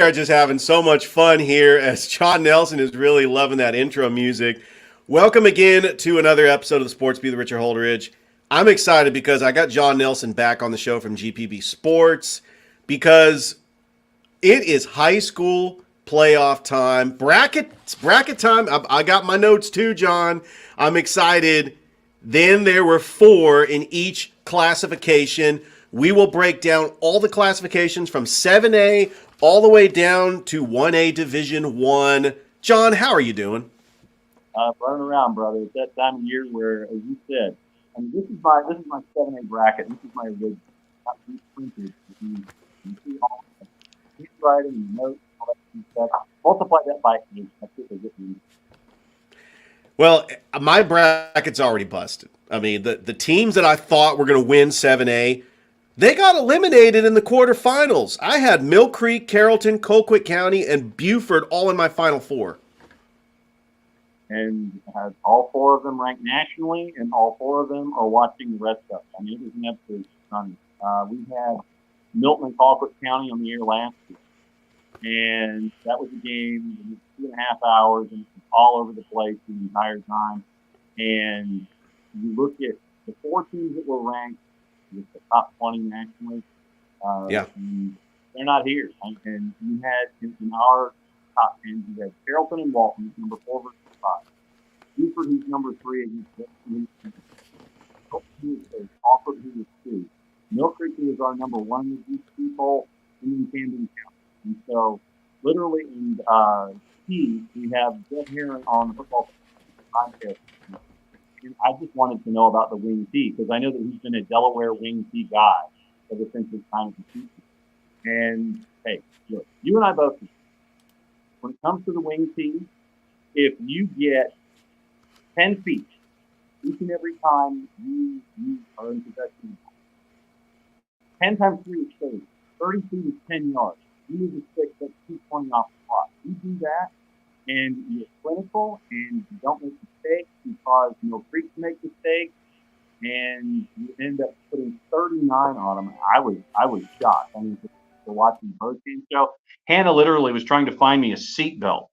are just having so much fun here as John Nelson is really loving that intro music. Welcome again to another episode of the Sports Beat with Richard Holdridge. I'm excited because I got John Nelson back on the show from GPB Sports because it is high school playoff time. Bracket time. I got my notes too, John. I'm excited. Then there were 4 in each classification. We will break down all the classifications from 7A all the way down to 1A Division 1. John, how are you doing? Running around, brother. It's that time of year where, as you said, I mean, this is my 7A bracket. This is my original. Not reprinted. You see all the handwriting, the notes, all that kind of stuff. Multiply that by 8. That's what they get me. Well, my bracket's already busted. I mean, the teams that I thought were going to win 7A, they got eliminated in the quarterfinals. I had Mill Creek, Carrollton, Colquitt County, and Buford all in my final 4. And has all 4 of them ranked nationally, and all 4 of them are watching the rest of it. I mean, it was an absolute stunning. We had Milton and Colquitt County on the air last week, and that was a game that was 2.5 hours, and it was all over the place the entire time. And you look at the 4 teams that were ranked with the top 20 nationally. Yeah. They're not here. And you had in our top 10, you had Carrollton and Walton, number 4 versus 5. Buford, who's number 3, against Crawford, who was 2. Mill Creek, who is our number 1 with these people, and then Camden County. And so, literally, and we have Jeff Heron on the football podcast. And I just wanted to know about the wing T because I know that he's been a Delaware wing T guy ever since his time at the season. And hey, look, you and I both know, when it comes to the wing T, if you get 10 feet each and every time you are in possession, 10 times 3 is 30. 30 feet is 10 yards. You need to stick that's 220 off the clock. You do that, and you're clinical, and you don't make mistakes. You cause Mill Creek to make mistakes, and you end up putting 39 on them. I was shocked. I mean, for watching the Hurricane show, Hannah literally was trying to find me a seatbelt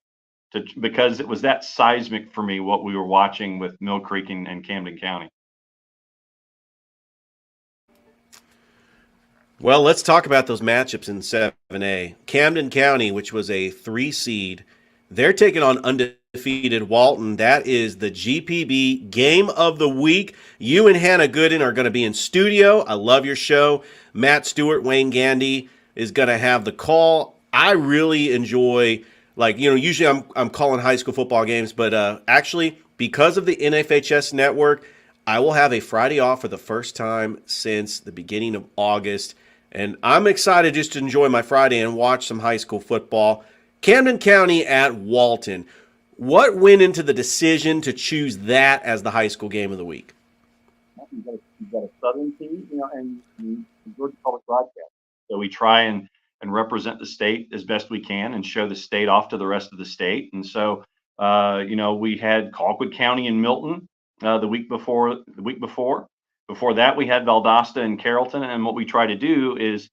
because it was that seismic for me what we were watching with Mill Creek and Camden County. Well, let's talk about those matchups in 7A. Camden County, which was a 3 seed, they're taking on undefeated Walton. That is the GPB Game of the Week. You and Hannah Gooden are going to be in studio. I love your show. Matt Stewart, Wayne Gandy is going to have the call. I really enjoy, usually I'm calling high school football games, but actually, because of the NFHS network, I will have a Friday off for the first time since the beginning of August. And I'm excited just to enjoy my Friday and watch some high school football. Camden County at Walton. What went into the decision to choose that as the high school game of the week? You've got a Southern team, and Georgia Public Broadcast. So we try and represent the state as best we can and show the state off to the rest of the state. And so, we had Colquitt County and Milton the week before. Before that, we had Valdosta and Carrollton. And what we try to do is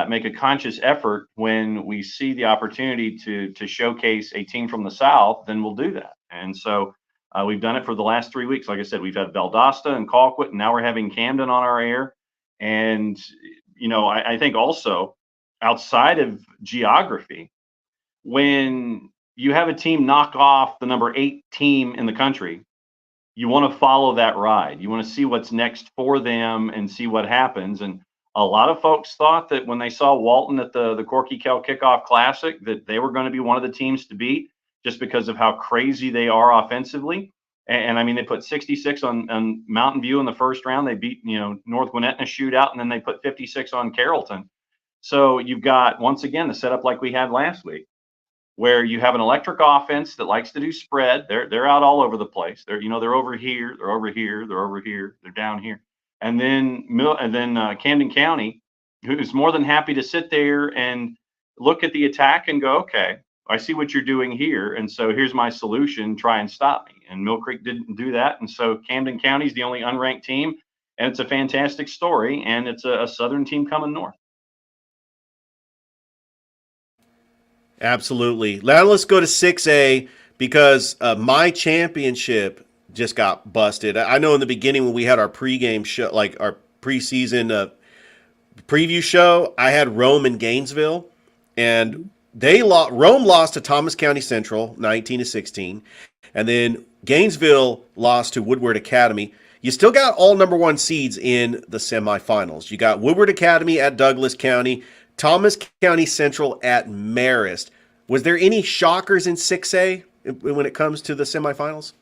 make a conscious effort when we see the opportunity to showcase a team from the South, then we'll do that. And so we've done it for the last 3 weeks. Like I said, we've had Valdosta and Colquitt, and now we're having Camden on our air. And, I think also outside of geography, when you have a team knock off the number 8 team in the country, you want to follow that ride. You want to see what's next for them and see what happens. And a lot of folks thought that when they saw Walton at the Corky Kell Kickoff Classic, that they were going to be one of the teams to beat just because of how crazy they are offensively. And I mean, they put 66 on Mountain View in the first round. They beat, North Gwinnett in a shootout, and then they put 56 on Carrollton. So you've got, once again, the setup like we had last week, where you have an electric offense that likes to do spread. They're out all over the place. They're over here, they're over here, they're over here, they're down here, and then Camden County, who's more than happy to sit there and look at the attack and go, okay, I see what you're doing here, and so here's my solution. Try and stop me. And Mill Creek didn't do that, and so Camden County is the only unranked team, and it's a fantastic story, and it's a Southern team coming north. Absolutely. Now let's go to 6A because my championship just got busted. I know in the beginning when we had our pregame show, like our preseason preview show, I had Rome and Gainesville, and Rome lost to Thomas County Central 19-16, and then Gainesville lost to Woodward Academy. You still got all number one seeds in the semifinals. You got Woodward Academy at Douglas County, Thomas County Central at Marist. Was there any shockers in 6A when it comes to the semifinals?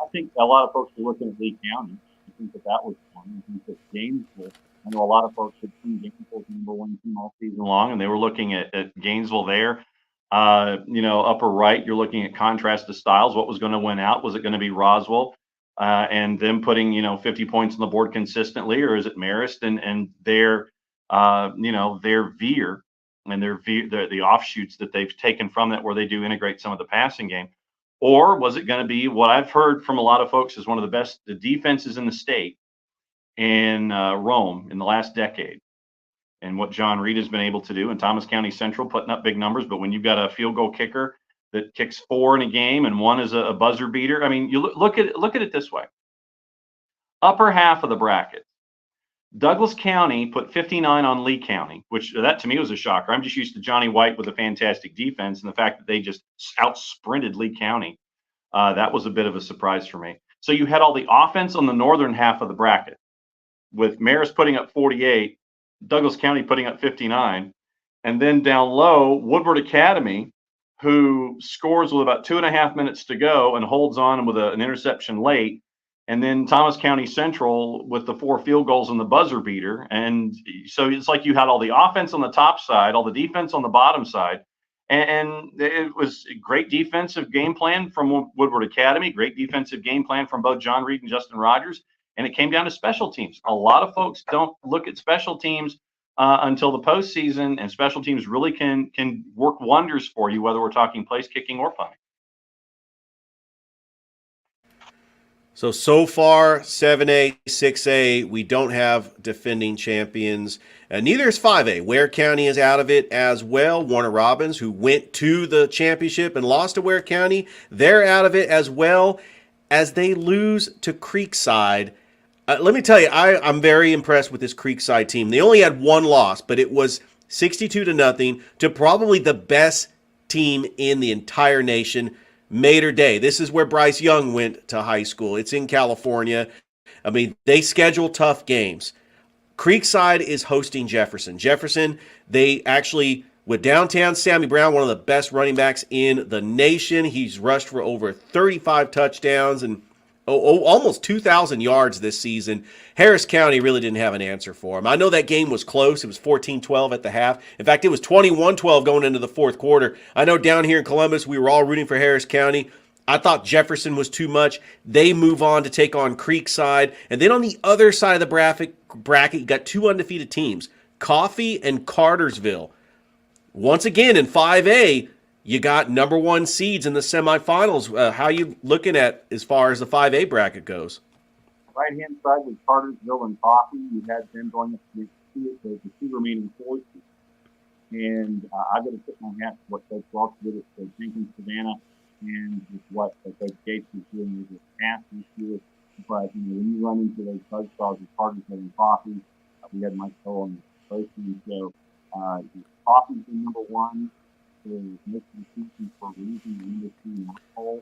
I think a lot of folks are looking at Lee County. I think that was one. I think that Gainesville. I know a lot of folks had seen Gainesville's number one team all season long, and they were looking at Gainesville there. Upper right, you're looking at contrast to styles. What was going to win out? Was it going to be Roswell and them putting 50 points on the board consistently, or is it Marist and their their veer and the offshoots that they've taken from that, where they do integrate some of the passing game? Or was it going to be what I've heard from a lot of folks is one of the best defenses in the state in Rome in the last decade, and what John Reed has been able to do, and Thomas County Central putting up big numbers. But when you've got a field goal kicker that kicks 4 in a game and one is a buzzer beater, I mean, you look at it this way. Upper half of the bracket, Douglas County put 59 on Lee County, which that to me was a shocker. I'm just used to Johnny White with a fantastic defense, and the fact that they just out-sprinted Lee County, that was a bit of a surprise for me. So you had all the offense on the northern half of the bracket, with Marist putting up 48, Douglas County putting up 59, and then down low, Woodward Academy, who scores with about 2.5 minutes to go and holds on with an interception late, and then Thomas County Central with the 4 field goals and the buzzer beater. And so it's like you had all the offense on the top side, all the defense on the bottom side, and it was a great defensive game plan from Woodward Academy, great defensive game plan from both John Reed and Justin Rogers. And it came down to special teams. A lot of folks don't look at special teams until the postseason, and special teams really can work wonders for you, whether we're talking place kicking or punting. So far, 7A, 6A, we don't have defending champions. Neither is 5A. Ware County is out of it as well. Warner Robins, who went to the championship and lost to Ware County, they're out of it as well, as they lose to Creekside. Let me tell you, I'm very impressed with this Creekside team. They only had one loss, but it was 62-0 to probably the best team in the entire nation, Mater Dei. This is where Bryce Young went to high school. It's in California. I mean, they schedule tough games. Creekside is hosting Jefferson. Jefferson, they actually, with downtown Sammy Brown, one of the best running backs in the nation. He's rushed for over 35 touchdowns and almost 2,000 yards this season. Harris County really didn't have an answer for him. I know that game was close. It was 14-12 at the half. In fact, it was 21-12 going into the fourth quarter. I know down here in Columbus, we were all rooting for Harris County. I thought Jefferson was too much. They move on to take on Creekside. And then on the other side of the bracket, you got 2 undefeated teams, Coffee and Cartersville. Once again, in 5A, you got number 1 seeds in the semifinals. How are you looking at as far as the 5A bracket goes? Right-hand side with Cartersville and Coffee. You had them going up against the 2 remaining 4 teams. And I've got to tip my hat to what Coach Walsh did at Jenkins Savannah, and with what Coach Gates was doing with his pass this year. But when you run into those buzzsaws with Cartersville and Coffee, we had Mike Cole on the first team. So Coffee's in number 1. Is making the season for a reason, number 2 in the poll.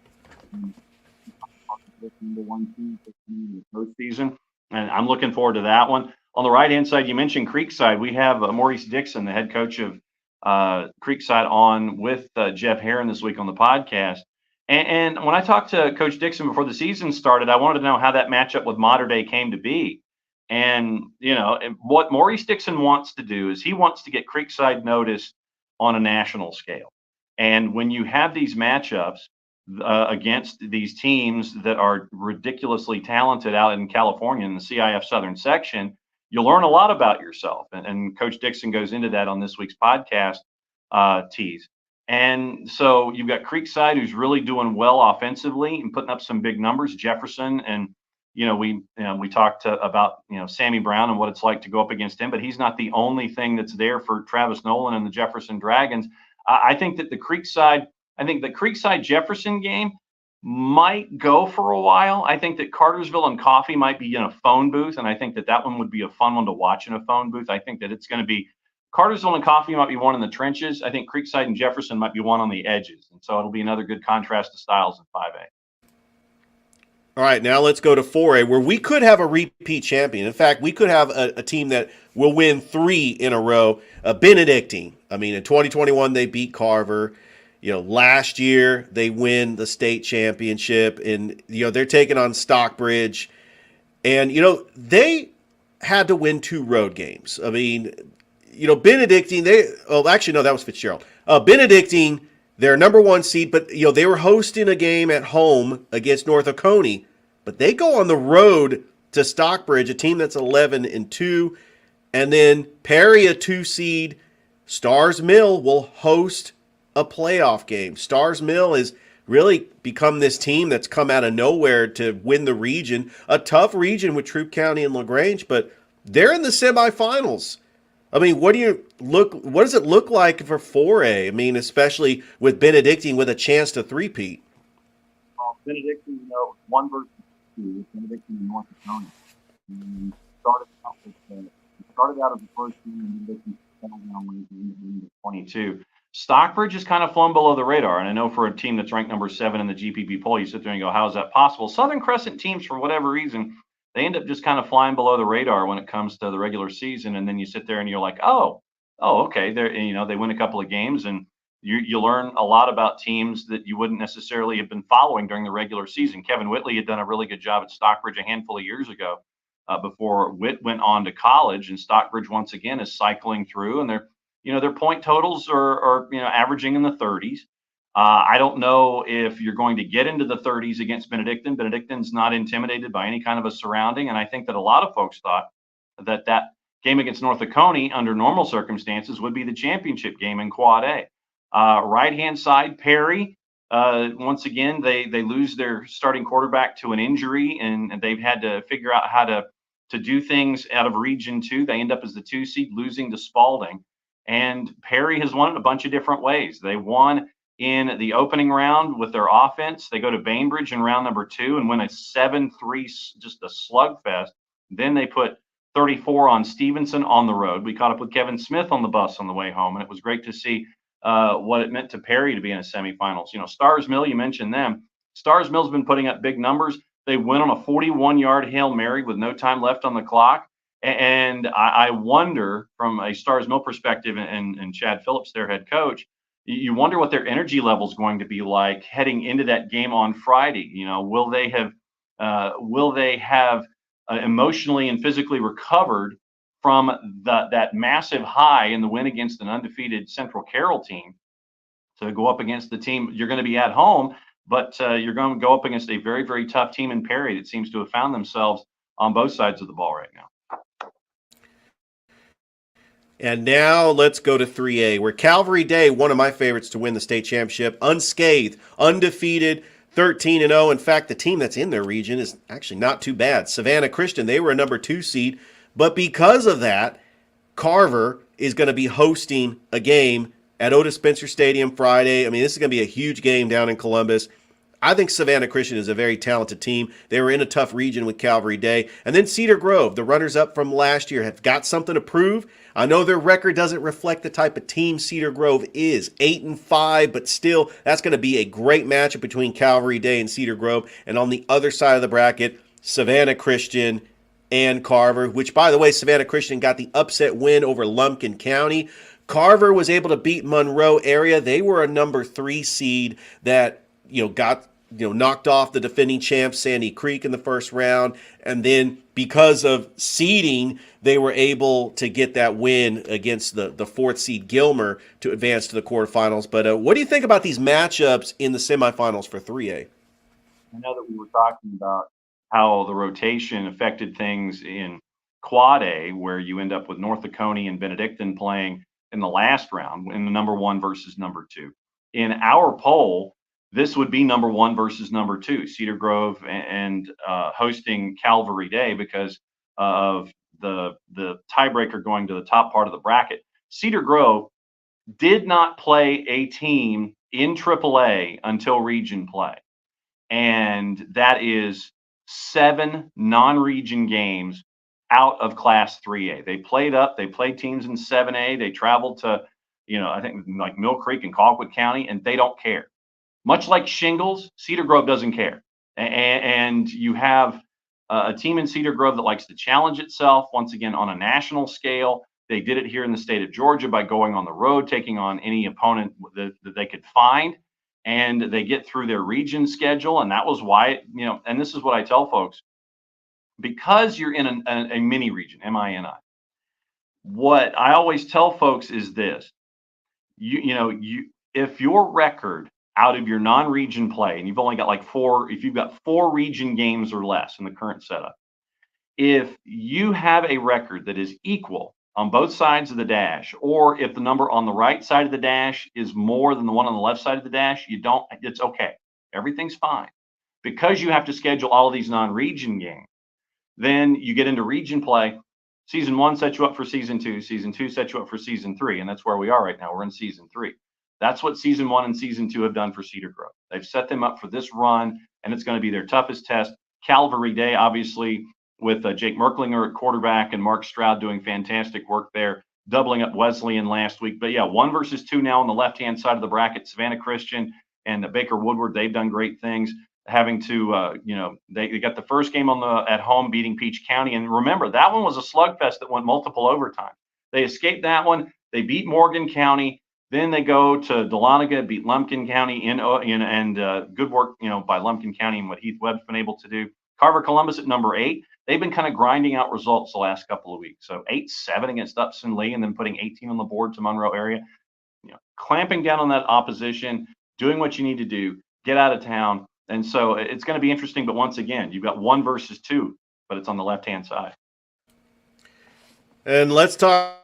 Number 1 team in the postseason, and I'm looking forward to that one. On the right-hand side, you mentioned Creekside. We have Maurice Dixon, the head coach of Creekside, on with Jeff Herron this week on the podcast. And when I talked to Coach Dixon before the season started, I wanted to know how that matchup with Mater Dei came to be. And what Maurice Dixon wants to do is he wants to get Creekside noticed on a national scale. And when you have these matchups against these teams that are ridiculously talented out in California in the CIF Southern section, you learn a lot about yourself. And Coach Dixon goes into that on this week's podcast, tease. And so you've got Creekside, who's really doing well offensively and putting up some big numbers. Jefferson, and we talked about Sammy Brown and what it's like to go up against him, but he's not the only thing that's there for Travis Nolan and the Jefferson Dragons. I think that the Creekside Jefferson game might go for a while. I think that Cartersville and Coffee might be in a phone booth, and I think that that one would be a fun one to watch in a phone booth. I think that it's going to be Cartersville and Coffee might be one in the trenches. I think Creekside and Jefferson might be one on the edges, and so it'll be another good contrast to styles in 5A. All right, now let's go to 4A, where we could have a repeat champion. In fact, we could have a team that will win 3 in a row. Benedictine. I mean, in 2021 they beat Carver. Last year they win the state championship, and they're taking on Stockbridge, and they had to win 2 road games. I mean, Benedictine. Actually, no, that was Fitzgerald. Benedictine. They're number 1 seed, but they were hosting a game at home against North Oconee, but they go on the road to Stockbridge, a team that's 11-2, and then Perry, a 2 seed. Stars Mill will host a playoff game. Stars Mill has really become this team that's come out of nowhere to win the region, a tough region with Troup County and LaGrange, but they're in the semifinals. I mean, what does it look like for 4A? I mean, especially with Benedictine with a chance to three-peat. Well, Benedictine, one versus 2. Benedictine and North Dakota. And started out as the first team, and Benedictine settled down in 22. Stockbridge has kind of flown below the radar, and I know for a team that's ranked number 7 in the GPP poll, you sit there and go, "How is that possible?" Southern Crescent teams, for whatever reason, they end up just kind of flying below the radar when it comes to the regular season, and then you sit there and you're like, okay, they win a couple of games, and you learn a lot about teams that you wouldn't necessarily have been following during the regular season. Kevin Whitley had done a really good job at Stockbridge a handful of years ago, before Whit went on to college, and Stockbridge once again is cycling through, and their point totals are averaging in the 30s. I don't know if you're going to get into the 30s against Benedictine. Benedictine's not intimidated by any kind of a surrounding, and I think that a lot of folks thought that game against North Oconee, under normal circumstances, would be the championship game in Quad A. Right-hand side, Perry. Once again, they lose their starting quarterback to an injury, and they've had to figure out how to do things out of Region 2. They end up as the 2 seed, losing to Spalding. And Perry has won it a bunch of different ways. They won in the opening round with their offense. They go to Bainbridge in round number 2 and win a 7-3, just a slugfest. Then they put 34 on Stevenson on the road. We caught up with Kevin Smith on the bus on the way home, and it was great to see what it meant to Perry to be in a semifinals. Stars Mill, you mentioned them. Stars Mill's been putting up big numbers. They went on a 41-yard Hail Mary with no time left on the clock. And I wonder, from a Stars Mill perspective, and Chad Phillips, their head coach, you wonder what their energy level is going to be like heading into that game on Friday. Will they have emotionally and physically recovered from that massive high in the win against an undefeated Central Carroll team to go up against the team? You're going to be at home, but you're going to go up against a very, very tough team in Perry that seems to have found themselves on both sides of the ball right now. And now let's go to 3A, where Calvary Day, one of my favorites to win the state championship, unscathed, undefeated, 13-0. In fact, the team that's in their region is actually not too bad. Savannah Christian, they were a number 2 seed. But because of that, Carver is going to be hosting a game at Otis Spencer Stadium Friday. I mean, this is going to be a huge game down in Columbus. I think Savannah Christian is a very talented team. They were in a tough region with Calvary Day. And then Cedar Grove, the runners-up from last year, have got something to prove. I know their record doesn't reflect the type of team Cedar Grove is, 8-5, but still, that's going to be a great matchup between Calvary Day and Cedar Grove. And on the other side of the bracket, Savannah Christian and Carver, which, by the way, Savannah Christian got the upset win over Lumpkin County. Carver was able to beat Monroe area. They were a number 3 seed that got knocked off the defending champs Sandy Creek in the first round, and then because of seeding, they were able to get that win against the 4th seed Gilmer to advance to the quarterfinals. But what do you think about these matchups in the semifinals for 3A? I know that we were talking about how the rotation affected things in Quad A, where you end up with North Oconee and Benedictine playing in the last round in the number 1 versus number 2. In our poll, this would be number 1 versus number 2, Cedar Grove and hosting Calvary Day, because of the tiebreaker going to the top part of the bracket. Cedar Grove did not play a team in AAA until region play. And that is 7 non-region games out of Class 3A. They played teams in 7A. They traveled to, I think like Mill Creek and Colquitt County, and they don't care. Much like shingles, Cedar Grove doesn't care. And you have a team in Cedar Grove that likes to challenge itself, once again, on a national scale. They did it here in the state of Georgia by going on the road, taking on any opponent that they could find, and they get through their region schedule. And that was why, and this is what I tell folks, because you're in a mini region, MINI, what I always tell folks is this: if your record out of your non-region play, and you've only got if you've got 4 region games or less in the current setup, if you have a record that is equal on both sides of the dash, or if the number on the right side of the dash is more than the one on the left side of the dash, it's okay. Everything's fine. Because you have to schedule all of these non-region games, then you get into region play. Season 1 sets you up for season 2. Season 2 sets you up for season 3. And that's where we are right now. We're in season 3. That's what season 1 and season 2 have done for Cedar Grove. They've set them up for this run, and it's going to be their toughest test. Calvary Day, obviously, with Jake Merklinger at quarterback and Mark Stroud doing fantastic work there, doubling up Wesleyan last week. But yeah, 1 versus 2 now on the left-hand side of the bracket. Savannah Christian and Baker Woodward, they've done great things. Having to, they got the first game at home, beating Peach County. And remember, that one was a slugfest that went multiple overtime. They escaped that one. They beat Morgan County. Then they go to Dahlonega, beat Lumpkin County and good work, by Lumpkin County and what Heath Webb's been able to do. Carver Columbus at number 8. They've been kind of grinding out results the last couple of weeks. So 8-7 against Upson Lee, and then putting 18 on the board to Monroe area. Clamping down on that opposition, doing what you need to do, get out of town. And so it's going to be interesting. But once again, you've got 1 versus 2, but it's on the left-hand side. And let's talk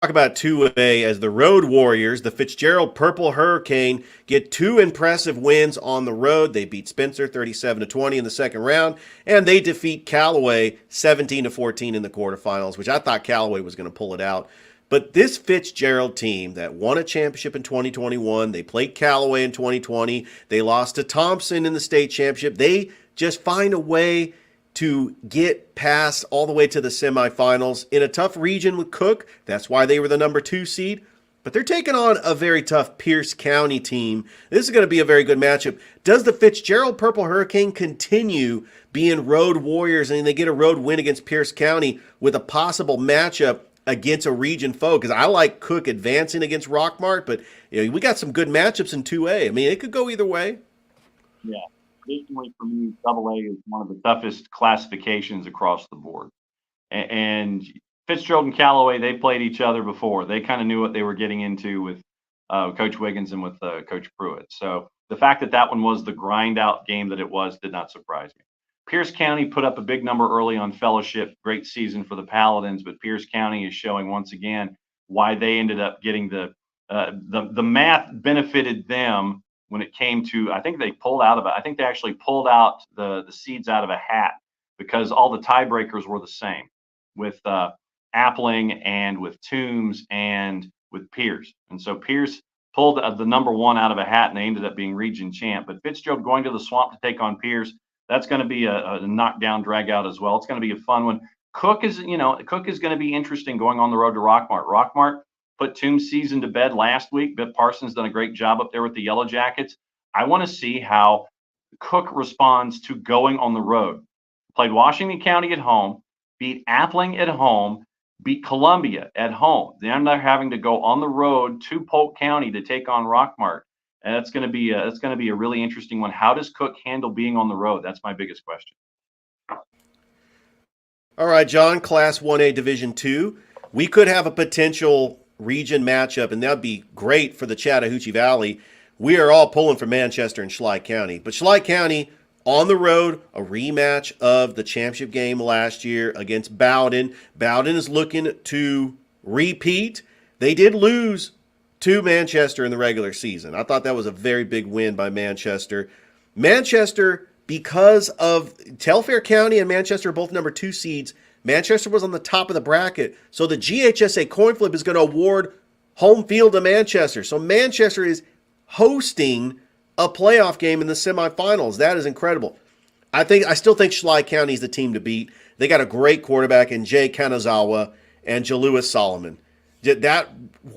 about 2A as the Road Warriors, the Fitzgerald Purple Hurricane, get 2 impressive wins on the road. They beat Spencer 37-20 in the second round, and they defeat Callaway 17-14 in the quarterfinals, which I thought Callaway was going to pull it out. But this Fitzgerald team that won a championship in 2021, they played Callaway in 2020, they lost to Thompson in the state championship. They just find a way to get past all the way to the semifinals in a tough region with Cook. That's why they were the number 2 seed. But they're taking on a very tough Pierce County team. This is going to be a very good matchup. Does the Fitzgerald Purple Hurricane continue being road warriors and they get a road win against Pierce County with a possible matchup against a region foe? Because I like Cook advancing against Rockmart, but we got some good matchups in 2A. I mean, it could go either way. Yeah. Traditionally, for me, AA is one of the toughest classifications across the board. And Fitzgerald and Callaway, they played each other before. They kind of knew what they were getting into with Coach Wiggins and with Coach Pruitt. So the fact that one was the grind out game that it was did not surprise me. Pierce County put up a big number early on Fellowship. Great season for the Paladins, but Pierce County is showing once again why they ended up getting the math benefited them when it came to. I think they actually pulled out the seeds out of a hat because all the tiebreakers were the same with Appling and with Toombs and with Pierce. And so Pierce pulled the number 1 out of a hat and they ended up being region champ. But Fitzgerald going to the Swamp to take on Pierce, that's going to be a knockdown drag out as well. It's going to be a fun one. Cook is going to be interesting going on the road to Rockmart. Rockmart put Toombs' season to bed last week. Bip Parsons done a great job up there with the Yellow Jackets. I want to see how Cook responds to going on the road. Played Washington County at home, beat Appling at home, beat Columbia at home. Then they're having to go on the road to Polk County to take on Rockmart. And that's going to be a really interesting one. How does Cook handle being on the road? That's my biggest question. All right, John, Class 1A Division 2. We could have a potential region matchup, and that'd be great for the Chattahoochee Valley. We are all pulling for Manchester and Schley County. But Schley County on the road, a rematch of the championship game last year against Bowden. Bowden is looking to repeat. They did lose to Manchester in the regular season. I thought that was a very big win by Manchester. Manchester, because of Telfair County and Manchester are both number 2 seeds, Manchester was on the top of the bracket. So the GHSA coin flip is going to award home field to Manchester. So Manchester is hosting a playoff game in the semifinals. That is incredible. I still think Schley County is the team to beat. They got a great quarterback in Jay Kanazawa and Jalewis Solomon. That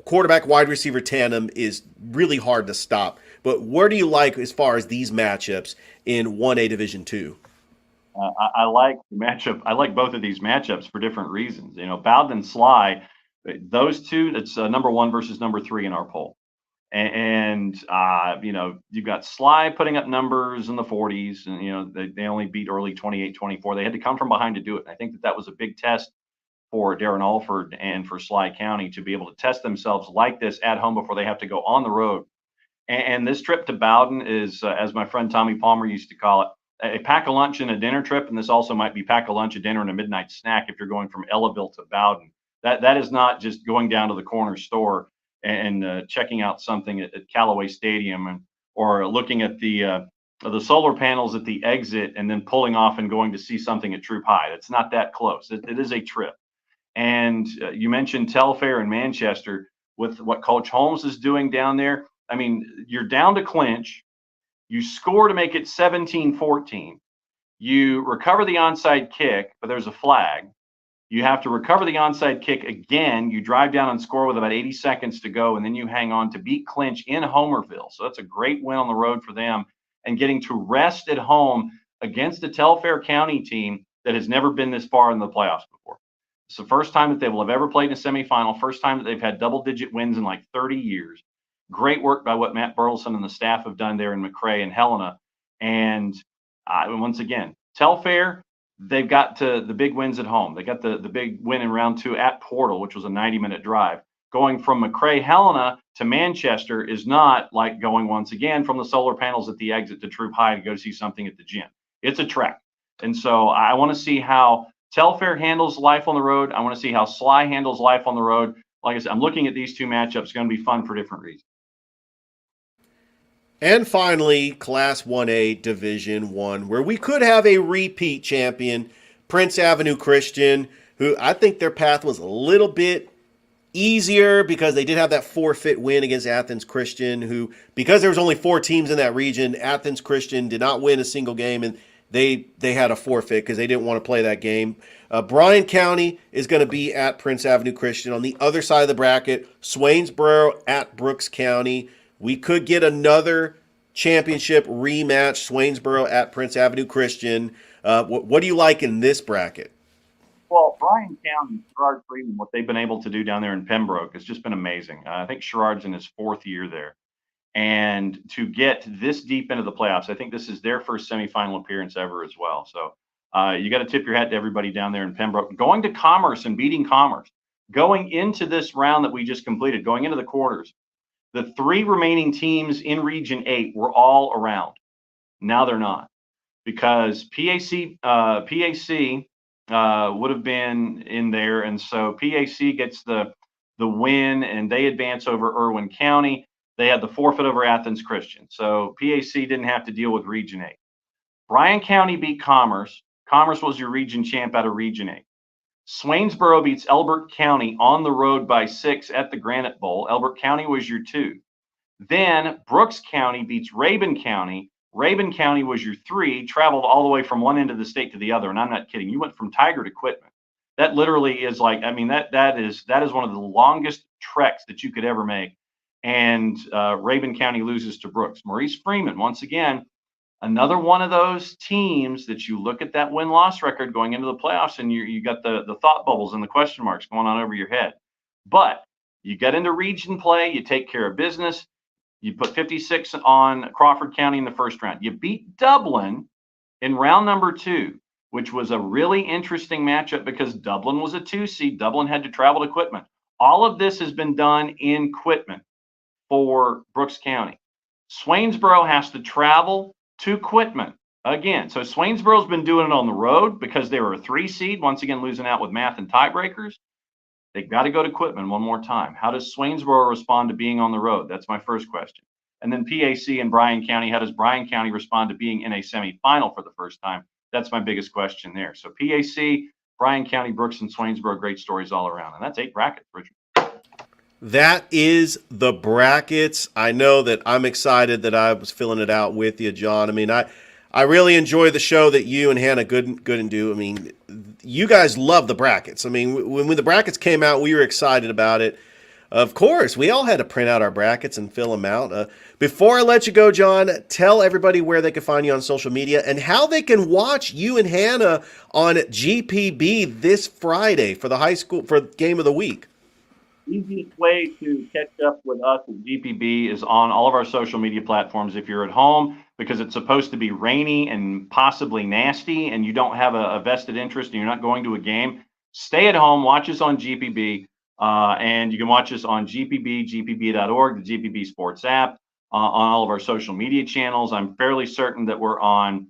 quarterback wide receiver tandem is really hard to stop. But where do you like as far as these matchups in 1A Division 2? I like the matchup. I like both of these matchups for different reasons. Bowden and Sly, those two, it's number 1 versus number 3 in our poll. And you've got Sly putting up numbers in the 40s, and, they only beat early 28-24. They had to come from behind to do it. And I think that was a big test for Darren Alford and for Sly County to be able to test themselves like this at home before they have to go on the road. And this trip to Bowden is, as my friend Tommy Palmer used to call it, a pack a lunch and a dinner trip. And this also might be pack a lunch, a dinner, and a midnight snack if you're going from Ellaville to Bowden. That is not just going down to the corner store and checking out something at Callaway Stadium or looking at the solar panels at the exit and then pulling off and going to see something at Troop High. It's not that close. It is a trip. And you mentioned Telfair and Manchester with what Coach Holmes is doing down there. I mean, you're down to clinch. You score to make it 17-14. You recover the onside kick, but there's a flag. You have to recover the onside kick again. You drive down and score with about 80 seconds to go, and then you hang on to beat Clinch in Homerville. So that's a great win on the road for them, and getting to rest at home against a Telfair County team that has never been this far in the playoffs before. It's the first time that they will have ever played in a semifinal, first time that they've had double-digit wins in like 30 years. Great work by what Matt Burleson and the staff have done there in McRae and Helena. And once again, Telfair, they've got to the big wins at home. They got the big win in round 2 at Portal, which was a 90-minute drive. Going from McRae Helena to Manchester is not like going once again from the solar panels at the exit to Troop High to go see something at the gym. It's a trek. And so I want to see how Telfair handles life on the road. I want to see how Sly handles life on the road. Like I said, I'm looking at these two matchups. It's going to be fun for different reasons. And finally, Class 1A Division 1, where we could have a repeat champion, Prince Avenue Christian, who I think their path was a little bit easier because they did have that forfeit win against Athens Christian, who, because there was only 4 teams in that region, Athens Christian did not win a single game, and they had a forfeit because they didn't want to play that game. Bryan County is going to be at Prince Avenue Christian. On the other side of the bracket, Swainsboro at Brooks County. We could get another championship rematch, Swainsboro at Prince Avenue Christian. What do you like in this bracket? Well, Bryan County, Sherrard Freeman, what they've been able to do down there in Pembroke has just been amazing. I think Sherrard's in his 4th year there. And to get this deep into the playoffs, I think this is their first semifinal appearance ever as well. So you got to tip your hat to everybody down there in Pembroke. Going to Commerce and beating Commerce. Going into this round that we just completed, going into the quarters, the 3 remaining teams in Region 8 were all around. Now they're not, because PAC would have been in there, and so PAC gets the win, and they advance over Irwin County. They had the forfeit over Athens Christian, so PAC didn't have to deal with Region 8. Bryan County beat Commerce. Commerce was your region champ out of Region 8. Swainsboro beats Elbert County on the road by 6 at the Granite Bowl. Elbert County was your 2. Then Brooks County beats Rabun County. Rabun County was your 3, traveled all the way from one end of the state to the other. And I'm not kidding. You went from Tiger to Quitman. That literally is like, I mean, that is one of the longest treks that you could ever make. And Rabun County loses to Brooks. Maurice Freeman, once again, another one of those teams that you look at that win-loss record going into the playoffs, and you got the thought bubbles and the question marks going on over your head. But you get into region play, you take care of business. You put 56 on Crawford County in the first round. You beat Dublin in round number 2, which was a really interesting matchup because Dublin was a 2 seed. Dublin had to travel to Quitman. All of this has been done in Quitman for Brooks County. Swainsboro has to travel to Quitman again. So Swainsboro's been doing it on the road because they were a 3 seed, once again losing out with math and tiebreakers. They've got to go to Quitman one more time. How does Swainsboro respond to being on the road? That's my first question. And then PAC and Bryan County, how does Bryan County respond to being in a semifinal for the first time? That's my biggest question there. So PAC, Bryan County, Brooks, and Swainsboro, great stories all around. And that's 8 brackets, Richard. That is the brackets. I know that I'm excited that I was filling it out with you, John. I mean, I really enjoy the show that you and Hannah Gooden do. I mean, you guys love the brackets. I mean, when the brackets came out, we were excited about it. Of course, we all had to print out our brackets and fill them out. Before I let you go, John, tell everybody where they can find you on social media and how they can watch you and Hannah on GPB this Friday for the high school for game of the week. Easiest way to catch up with us at GPB is on all of our social media platforms. If you're at home, because it's supposed to be rainy and possibly nasty, and you don't have a vested interest and you're not going to a game, stay at home, watch us on GPB, and you can watch us on GPB, gpb.org, the GPB Sports app, on all of our social media channels. I'm fairly certain that we're on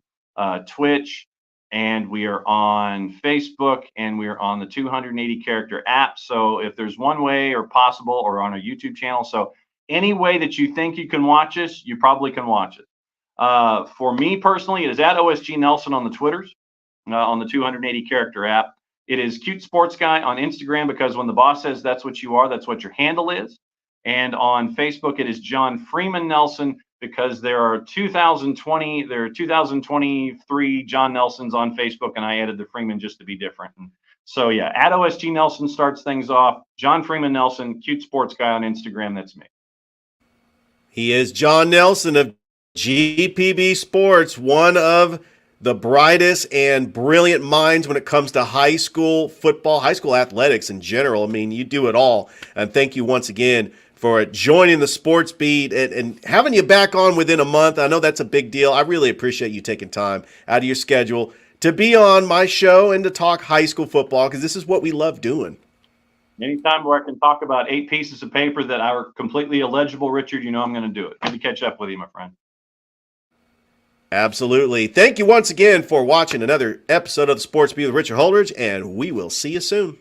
Twitch, and we are on Facebook, and we are on the 280 character app. So if there's one way or possible, or on our YouTube channel, so any way that you think you can watch us, you probably can watch it. For me personally, it is at OSG Nelson on the Twitters, on the 280 character app. It is Cute Sports Guy on Instagram, because when the boss says that's what you are, that's what your handle is. And on Facebook, it is John Freeman Nelson, because there are 2023 John Nelsons on Facebook, and I added the Freeman just to be different. And so yeah, at OSG Nelson starts things off. John Freeman Nelson, Cute Sports Guy on Instagram. That's me. He is John Nelson of GPB Sports, one of the brightest and brilliant minds when it comes to high school football, high school athletics in general. I mean, you do it all. And thank you once again for joining the Sports Beat and having you back on within a month. I know that's a big deal. I really appreciate you taking time out of your schedule to be on my show and to talk high school football, because this is what we love doing. Anytime where I can talk about 8 pieces of paper that are completely illegible, Richard, you know I'm going to do it. Good to catch up with you, my friend. Absolutely. Thank you once again for watching another episode of the Sports Beat with Richard Holdridge, and we will see you soon.